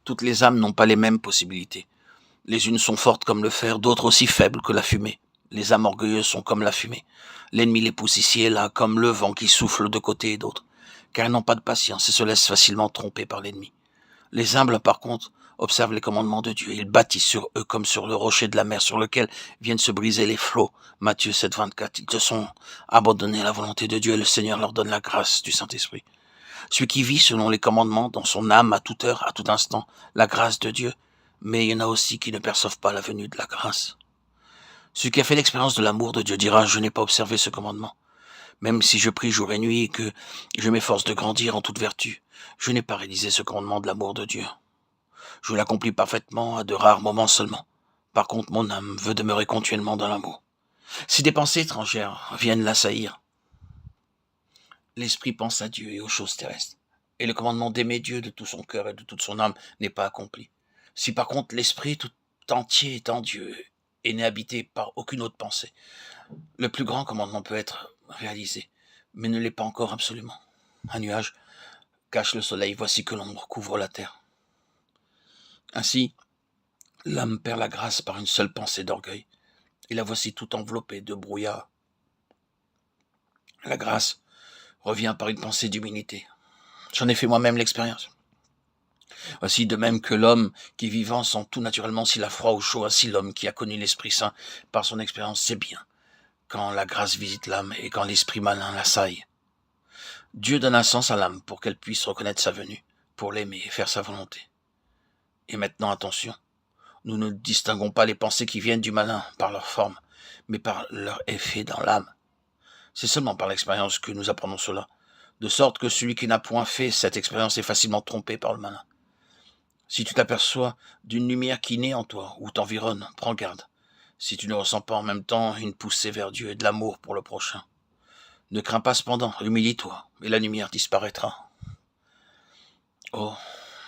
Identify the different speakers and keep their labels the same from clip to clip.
Speaker 1: Toutes les âmes n'ont pas les mêmes possibilités. Les unes sont fortes comme le fer, d'autres aussi faibles que la fumée. Les âmes orgueilleuses sont comme la fumée. L'ennemi les pousse ici et là, comme le vent qui souffle de côté et d'autre, car ils n'ont pas de patience et se laissent facilement tromper par l'ennemi. Les humbles, par contre, observent les commandements de Dieu. Ils bâtissent sur eux comme sur le rocher de la mer sur lequel viennent se briser les flots. Matthieu 7, 24. Ils se sont abandonnés à la volonté de Dieu et le Seigneur leur donne la grâce du Saint-Esprit. Celui qui vit selon les commandements dans son âme à toute heure, à tout instant, la grâce de Dieu. Mais il y en a aussi qui ne perçoivent pas la venue de la grâce. Celui qui a fait l'expérience de l'amour de Dieu dira « Je n'ai pas observé ce commandement ». Même si je prie jour et nuit et que je m'efforce de grandir en toute vertu, je n'ai pas réalisé ce commandement de l'amour de Dieu. Je l'accomplis parfaitement à de rares moments seulement. Par contre, mon âme veut demeurer continuellement dans l'amour. Si des pensées étrangères viennent l'assaillir, l'esprit pense à Dieu et aux choses terrestres. Et le commandement d'aimer Dieu de tout son cœur et de toute son âme n'est pas accompli. Si par contre l'esprit tout entier est en Dieu et n'est habité par aucune autre pensée, le plus grand commandement peut être réalisé, mais ne l'est pas encore absolument. Un nuage cache le soleil, voici que l'ombre couvre la terre. Ainsi, l'âme perd la grâce par une seule pensée d'orgueil, et la voici tout enveloppée de brouillard. La grâce revient par une pensée d'humilité. J'en ai fait moi-même l'expérience. Voici de même que l'homme qui est vivant sent tout naturellement s'il a froid ou chaud, ainsi l'homme qui a connu l'Esprit Saint par son expérience sait bien quand la grâce visite l'âme et quand l'esprit malin l'assaille. Dieu donne un sens à l'âme pour qu'elle puisse reconnaître sa venue, pour l'aimer et faire sa volonté. Et maintenant, attention, nous ne distinguons pas les pensées qui viennent du malin par leur forme, mais par leur effet dans l'âme. C'est seulement par l'expérience que nous apprenons cela, de sorte que celui qui n'a point fait cette expérience est facilement trompé par le malin. Si tu t'aperçois d'une lumière qui naît en toi ou t'environne, prends garde. Si tu ne ressens pas en même temps une poussée vers Dieu et de l'amour pour le prochain, ne crains pas cependant, humilie-toi, et la lumière disparaîtra. Oh,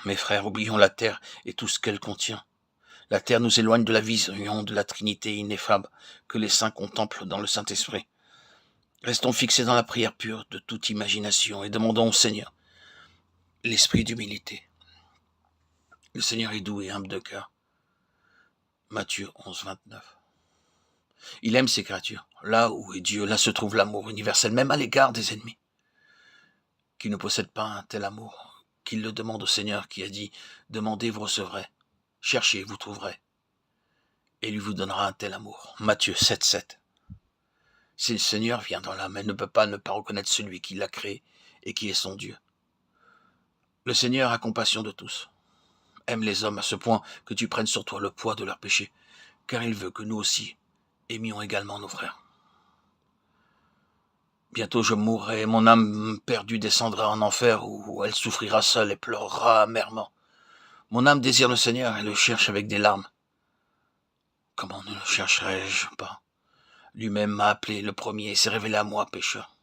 Speaker 1: mes frères, oublions la terre et tout ce qu'elle contient. La terre nous éloigne de la vision de la Trinité ineffable que les saints contemplent dans le Saint-Esprit. Restons fixés dans la prière pure de toute imagination et demandons au Seigneur l'esprit d'humilité. Le Seigneur est doux et humble de cœur. Matthieu 11, 29. Il aime ses créatures. Là où est Dieu, là se trouve l'amour universel, même à l'égard des ennemis. Qui ne possède pas un tel amour, qu'il le demande au Seigneur qui a dit « Demandez, vous recevrez. Cherchez, vous trouverez. » Et lui vous donnera un tel amour. Matthieu 7, 7. Si le Seigneur vient dans l'âme, elle ne peut pas ne pas reconnaître celui qui l'a créé et qui est son Dieu. Le Seigneur a compassion de tous. Aime les hommes à ce point que tu prennes sur toi le poids de leurs péchés, car il veut que nous aussi aimions également nos frères. Bientôt je mourrai, mon âme perdue descendra en enfer où elle souffrira seule et pleurera amèrement. Mon âme désire le Seigneur et le cherche avec des larmes. Comment ne le chercherais-je pas? Lui-même m'a appelé le premier et s'est révélé à moi, pécheur.